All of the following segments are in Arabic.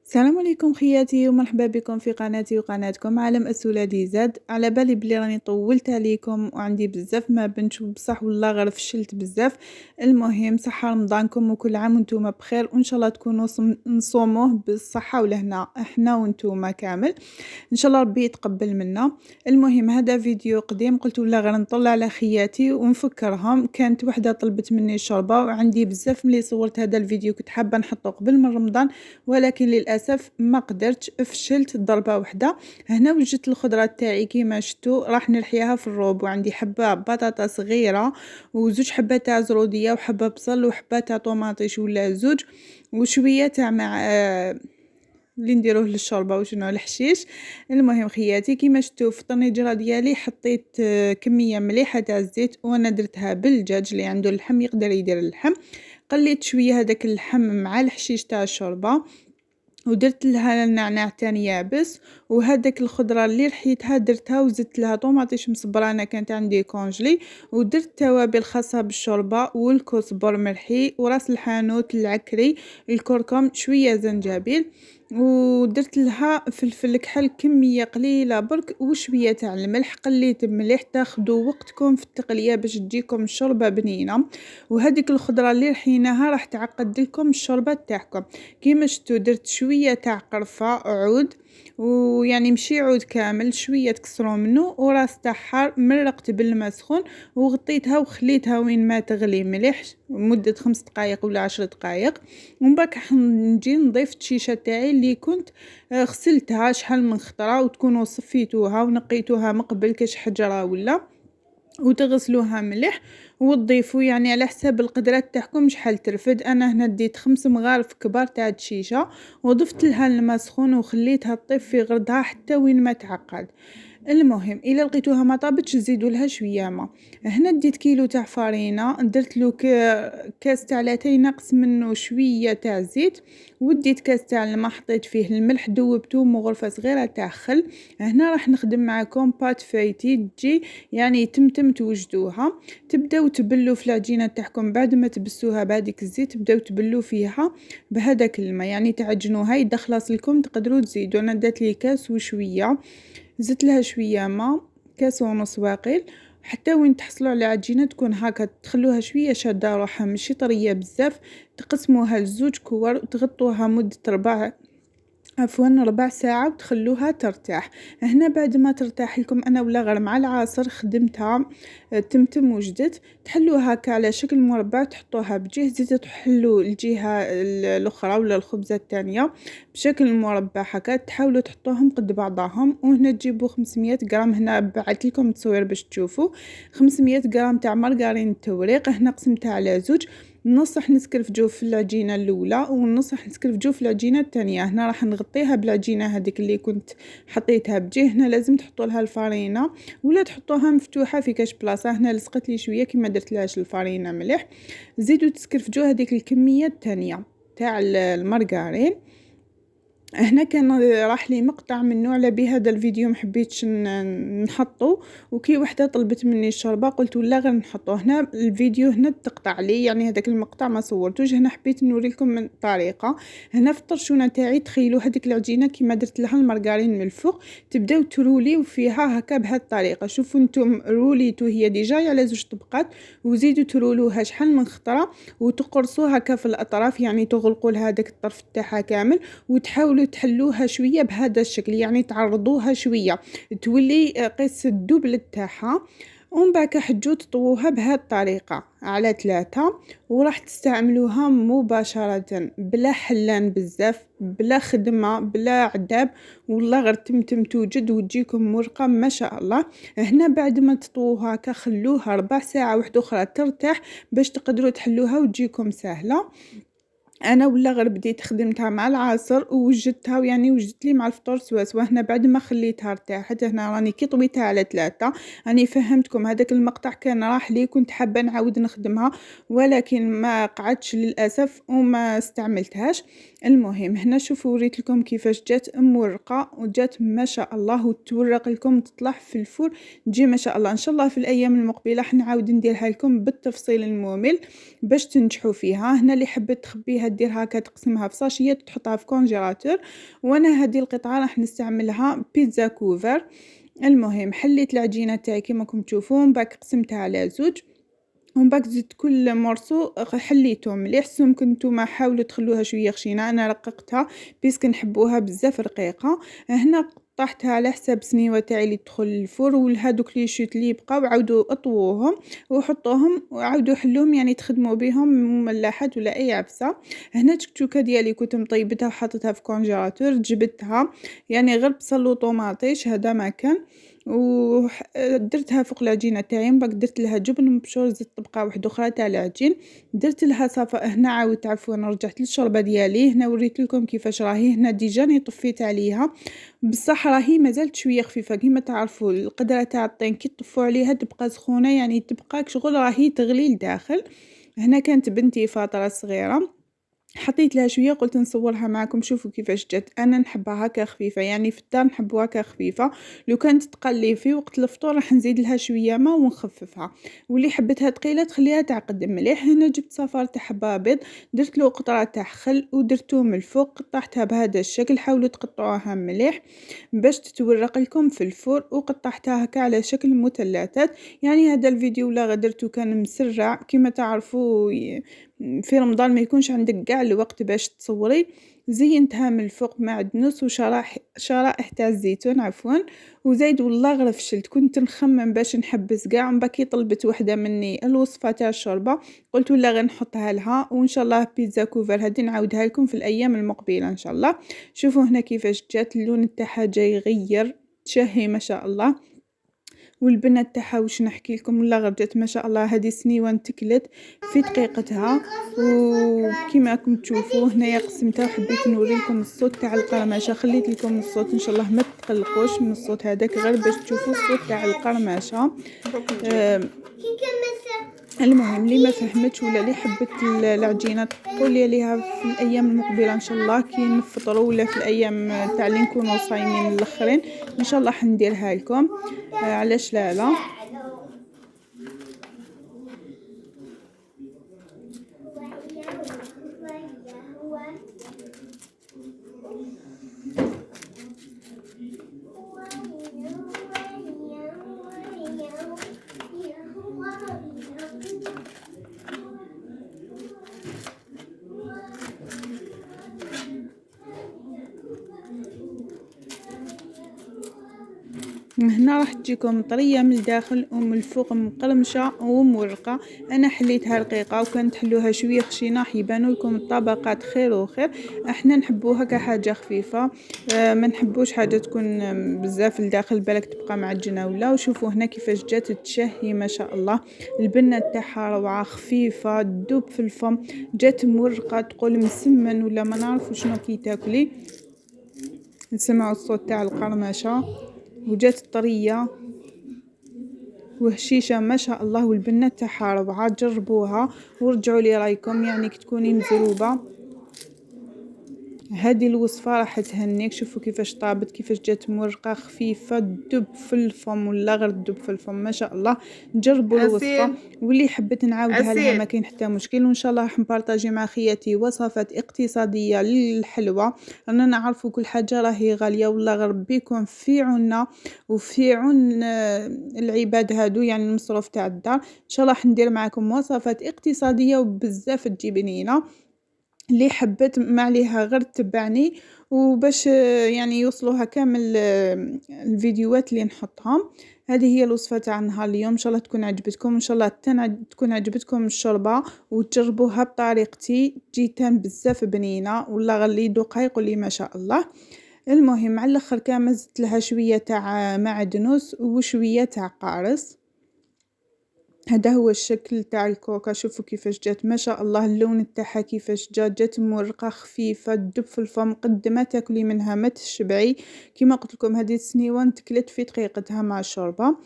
السلام عليكم خياتي ومرحبا بكم في قناتي وقناتكم عالم السلالي زاد. على بالي بلي راني طولت عليكم وعندي بزاف ما بنتش بصح والله غير فشلت بزاف. المهم صحة رمضانكم وكل عام وانتم بخير وان شاء الله تكونوا نصوموه بالصحة والهنا احنا وانتم كامل ان شاء الله ربي يتقبل منا. المهم هذا فيديو قديم قلت ولا غير نطلع على خياتي ونفكرهم. كانت وحده طلبت مني الشوربه وعندي بزاف ملي صورت هذا الفيديو كنت حابه نحطه قبل من رمضان ولكن للاسف ما قدرتش فشلت ضربه واحده. هنا وجدت الخضره تاعي كيما شفتوا راح نلحيها في الروب وعندي حبه بطاطا صغيره وزوج حبات تاع زروديه وحبه بصل وحبه تاع طوماطيش ولا زوج وشويه تاع مع اللي نديروه للشوربه وشنو الحشيش. المهم خياتي كيما شفتوا في الطنجره ديالي حطيت كميه مليحه تاع الزيت وانا درتها بالدجاج اللي عنده اللحم يقدر يدير اللحم. قليت شويه هذاك اللحم مع الحشيش تاع الشوربه ودرت لها النعناع تاني يابس وهذاك الخضره اللي رحيتها درتها وزدت لها طوماطيش مصبرانه كانت عندي كونجلي ودرت توابل خاصه بالشوربه والكزبر مرحي وراس الحانوت العكري الكركم شويه زنجبيل ودرت لها فلفل كحل كميه قليله برك وشويه تاع الملح. قليت بمليح تاخذوا وقتكم في التقليه باش تجيكم الشوربه بنينه وهذيك الخضره اللي رحيناها راح تعقد لكم الشوربه تاعكم. كيما شفتوا درت شويه تاع قرفه عود ويعني مشي عود كامل شويه تكسروا منه وراس تاع حار مرقت بالماء سخون وغطيتها وخليتها وين ما تغلي مليح مده 5 دقائق ولا 10 دقائق. ومن بعد نجي نضيف الشيشه تاعي اللي كنت غسلتها شحال من خطره وتكونوا صفيتوها ونقيتوها من قبل كاش حجره ولا وتغسلوها مليح وتضيفوا يعني على حساب القدرات تاعكم شحال ترفد. انا هنا ديت 5 مغارف كبار تاع الشيشه وضفت لها الماء سخون وخليتها تطيب في غرضها حتى وين ما تعقد. المهم الا لقيتوها ما طابتش زيدوا لها شويه ما. هنا ديت كيلو تاع فرينه درت له كاس تاع لاتاي ناقص منه شويه تاع زيت وديت كاس تاع الماء حطيت فيه الملح دوبته وغرفه صغيره تاع خل. هنا راح نخدم معكم بات فايتي تجي يعني تمتم توجدوها. تبداو تبلوا في العجينه تاعكم بعد ما تبسوها بهذيك الزيت تبداو تبلوا فيها بهذاك الماء يعني تعجنوها اذا خلاص لكم تقدروا تزيدوا. انا درت لي كاس وشويه زدت لها شويه ماء كاس ونص واقيل حتى وين تحصلوا على عجينه تكون هكا تخلوها شويه شاده روحها ماشي طريه بزاف. تقسموها لزوج كور وتغطوها مده ربع ساعة وتخلوها ترتاح. هنا بعد ما ترتاح لكم أنا ولا غير مع العصر خدمتها تمتم وجدت تحلوها هكا على شكل مربع تحطوها بجهة زيتوا تحلوا الجهة الأخرى ولا الخبزة الثانية بشكل مربع هكا تحاولوا تحطوهم قد بعضهم. وهنا تجيبوا 500 غرام هنا بعثت لكم تصوير باش تشوفوا 500 غرام تاع مارغرين التوريق. هنا قسمتها على زوج نص راح نسكرفجو في العجينه الاولى والنص راح نسكرفجو في العجينه الثانيه. هنا راح نغطيها بالعجينه هذيك اللي كنت حطيتها بجهه. هنا لازم تحطوا لها الفارينه ولا تحطوها مفتوحه في كاش بلاصه. هنا لصقت لي شويه كما درت لهاش الفارينه مليح. زيدوا تسكرفجو هذيك الكميه الثانيه تاع المارغرين. هنا كان راح لي مقطع منه على بهذا الفيديو محبيتش نحطه وكي وحده طلبت مني الشوربه قلت ولا غير نحطه. هنا الفيديو هنا تقطع لي يعني هذاك المقطع ما صورتوش. هنا حبيت نوري لكم من الطريقه. هنا في الطرشونه تاعي تخيلوا هذيك العجينه كيما درت لها المارغرين من الفوق تبداو تروليو فيها هكا بهذه الطريقه. شوفوا انتم روليتو هي ديجا على زوج طبقات وزيدوا ترولوها شحال من خطره وتقرصوها هكا في الاطراف يعني تغلقوا لها هذاك الطرف تاعها كامل وتحاولوا تحلوها شويه بهذا الشكل يعني تعرضوها شويه تولي قيس الدبل تاعها. ومن بعد حجو تطووها بهذه الطريقه على 3 وراح تستعملوها مباشره بلا حلان بزاف بلا خدمه بلا عذاب والله غير تمتم توجد وتجيكم مرقه ما شاء الله. هنا بعد ما تطووها هكا خلوها ربع ساعه واحده اخرى ترتاح باش تقدروا تحلوها وتجيكم سهله. انا ولا غير بديت خدمتها مع العصر ووجدتها ويعني وجدت لي مع الفطور سوا. هنا بعد ما خليتها ارتاحت هنا راني كي طويتها على 3 راني فهمتكم هذاك المقطع كان راح لي كنت حابه نعاود نخدمها ولكن ما قعدتش للاسف وما استعملتهاش. المهم هنا شوفوا وريت لكم كيفاش جات مورقه وجات ما شاء الله وتورق لكم تطلع في الفور تجي ما شاء الله. ان شاء الله في الايام المقبله حنعاود نديرها لكم بالتفصيل الممل باش تنجحوا فيها. هنا اللي حبت تخبيها تحبها ديرها هكا تقسمها في ساشيات وتحطها في كونجيلاتور. وانا هذه القطعه راح نستعملها بيتزا كوفر. المهم حليت العجينه تاعي كيما راكم تشوفون، من بعد قسمتها على زوج، ومن بعد زدت كل مرسو حليته مليح. ممكن نتوما حاولوا تخلوها شويه خشينه، انا رققتها بيسك نحبوها بزاف رقيقه. هنا قطعتها على حساب سنيوه تاعي اللي تدخل الفرن، وهذوك لي شوت اللي يبقاو عاودوا اطووهم وحطوهم وعاودوا حلوهم، يعني تخدموا بهم مملحات ولا اي عبسه. هنا التكتوكه ديالي كنت مطيبتها وحطيتها في كونجيلاتور، جبتها يعني غير بصل وطوماطيش هذا ما كان، ودرتها فوق العجينه تاعي. من بعد درت لها جبن مبشور، زدت طبقه واحده اخرى تاع العجين، درت لها صفاء. هنا عاودت عفوا رجعت للشوربه ديالي، هنا وريت لكم كيفاش راهي. هنا ديجا طفيت عليها، بصح راهي مازالت شويه خفيفه. كيما تعرفوا القدره تاع الطين كي تطفوا عليها تبقى سخونه، يعني تبقى شغل راهي تغلي لداخل. هنا كانت بنتي فاطره صغيره، حطيت لها شويه قلت نصورها معكم شوفوا كيفاش جات. انا نحبها هكا خفيفه، يعني في الدار نحبوها هكا خفيفه. لو كانت تقلي في وقت الفطور راح نزيد لها شويه ما ونخففها، واللي حبتها ثقيله تخليها تعقد مليح. هنا جبت صفار تاع حبه بيض، درت له قطره تاع خل ودرتو من الفوق، قطعتها بهذا الشكل. حاولوا تقطعوها مليح باش تتورق لكم في الفرن، وقطعتها هكا على شكل مثلثات. يعني هذا الفيديو ولا غدرتو كان مسرع، كيما تعرفوا في رمضان ما يكونش عندك كاع الوقت باش تصوري. زينتها من الفوق معدنوس شرائح تاع الزيتون عفوا، وزايد والله غير فشلت. كنت نخمم باش نحبس كاع، من باكي طلبت وحده مني الوصفه تاع الشوربه، قلت ولا غير نحطها لها. وان شاء الله بيتزا كوفر هذه نعاودها لكم في الايام المقبله ان شاء الله. شوفوا هنا كيفاش جات، اللون تاعها جاي يغير تشهي ما شاء الله. والبنات تاعها واش نحكي لكم، ولا غير جات ما شاء الله. هذه سنيوان تكلت في دقيقتها، وكما راكم تشوفوا هنايا قسمتها وحبيت نوريكم الصوت تاع القرمشه. خليت لكم الصوت ان شاء الله ما تقلقوش من الصوت هذاك، غير باش تشوفوا الصوت تاع القرمشه. المهم اللي ما فهمتش ولا اللي حبت العجينه قولي عليها في الايام المقبله ان شاء الله، كي نفطروا ولا في الايام تاع اللي نكونوا صايمين الاخرين ان شاء الله حنديرها لكم. علاش لا. هنا راح تجيكم طريه من الداخل ومن الفوق مقرمشه ومورقه. انا حليتها رقيقه، وكانت تحلوها شويه خشينه يبانوا لكم الطبقات خير وخير. احنا نحبوها كحاجه خفيفه، ما نحبوش حاجه تكون بزاف لداخل بالك تبقى معجنه ولا. وشوفوا هنا كيفاش جات تشهي ما شاء الله. البنه تاعها روعه خفيفه تذوب في الفم، جات مورقه تقول مسمن ولا ما نعرف شنو كي تاكلي. نسمعوا الصوت تاع القرمشه، وجات طريه وهشيشه ما شاء الله. والبنه تاعها روعه، جربوها ورجعوا لي رايكم، يعني كتكوني مزروبه. هذه الوصفه راح تهنيك. شوفوا كيفاش طابت، كيفاش جات مرقه خفيفه تدب في الفم ولا غير تدب في الفم ما شاء الله. جربوا الوصفه، واللي حبت نعاودها لها ما كاين حتى مشكل. وان شاء الله راح نبارطاجي مع خياتي وصفات اقتصاديه للحلوى. رانا نعرفوا كل حاجه راهي غاليه، والله غير ربي يكون في عوننا وفي عون العباد هادو، يعني المصروف تاع الدار. ان شاء الله حندير معكم وصفات اقتصاديه وبزاف تجي بنينه. اللي حبت ما عليها غير تبعني، وباش يعني يوصلوها كامل الفيديوهات اللي نحطهم. هذه هي الوصفه تاع نهار اليوم، ان شاء الله تكون عجبتكم. ان شاء الله تكون عجبتكم الشوربه وتجربوها بطريقتي، جيتان بزاف بنينه والله غير اللي يذوقها يقول لي ما شاء الله. المهم على الاخر كامل زدت لها شويه تاع معدنوس وشويه تاع قارص. هذا هو الشكل تاع الكوكا. شوفوا كيفاش جات ما شاء الله. اللون تاعها كيفاش جات مرقه خفيفه تدب في الفم، قد ما تاكلي منها ما تشبعي. كما قلت لكم هذه السنيوان تكلت في دقيقتها مع الشوربه.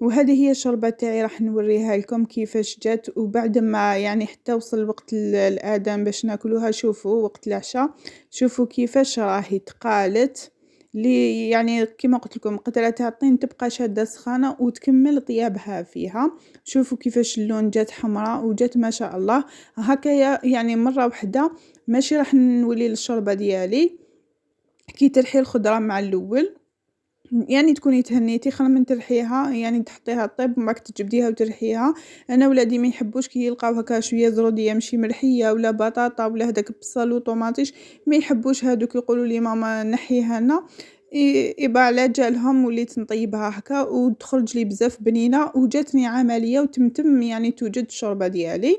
وهذه هي الشوربه تاعي راح نوريها لكم كيفاش جات. وبعد ما يعني حتى وصل وقت الاذان باش ناكلوها، شوفوا وقت العشاء شوفوا كيفاش راهي تقالت. اللي يعني كيما قلت لكم قدرة تعطين تبقى شادة سخانة وتكمل طيابها فيها. شوفوا كيفاش اللون جات حمراء وجات ما شاء الله. هكايا يعني مرة واحدة ماشي راح نولي للشوربة ديالي كي ترحي الخضرة مع الأول، يعني تكوني تهنيتي خير من ترحيها، يعني تحطيها طيب ومن بعد تجبديها وترحيها. انا ولادي ما يحبوش كي يلقاو هكا شويه زروديه ماشي مرحيه ولا بطاطا ولا هداك بصل وطوماطيش، ما يحبوش هادوك، يقولوا لي ماما نحيها لنا. يبا على جالهم وليت نطيبها هكا وتخرج لي بزاف بنينه وجاتني عمليه وتمتم يعني توجد الشوربه ديالي.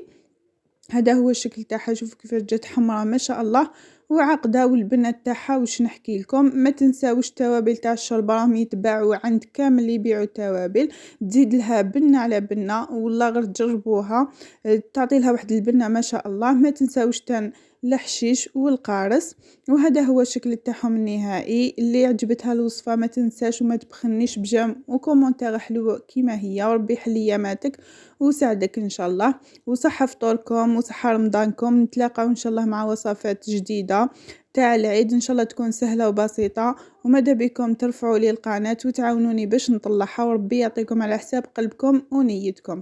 هذا هو الشكل تاعها، شوفوا كيفاش جات حمراء ما شاء الله وعاقده، والبنه تاعها واش نحكي لكم. ما تنساوش التوابل تاع الشوربه راهم يتباعوا عند كامل اللي يبيعوا التوابل، تزيد لها بنه على بنه والله غير تجربوها تعطي لها واحد البنه ما شاء الله. ما تنساوش الحشيش والقارص. وهذا هو الشكل تاعهم النهائي. اللي عجبتها الوصفه ما تنساش وما تبخلنيش بجيم وكومونتير حلو كيما هي، وربي يحل اياماتك وساعدك ان شاء الله. وصحة فطوركم وصحة رمضانكم، نتلاقاو ان شاء الله مع وصفات جديدة تاع العيد ان شاء الله تكون سهلة وبسيطة. وماذا بكم ترفعوا لي القناة وتعاونوني باش نطلعها، وربي يعطيكم على حساب قلبكم ونيتكم.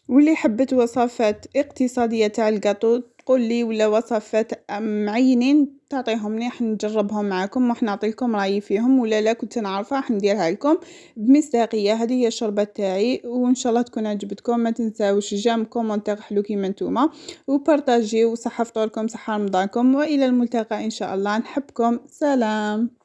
واللي حبت وصفات اقتصادية تاع الجاتو تقول لي، ولا وصفات معينين تعطيهم لي حنجربهم معكم وحنعطيكم رايي فيهم، ولا لا كنت نعرفها حنديرها لكم بمصداقيه. هذه هي الشوربه تاعي وان شاء الله تكون عجبتكم. ما تنساوش جام كومونتير حلو كيما نتوما وبارطاجيو. صحه فطوركم صحه رمضانكم والى الملتقى ان شاء الله. نحبكم، سلام.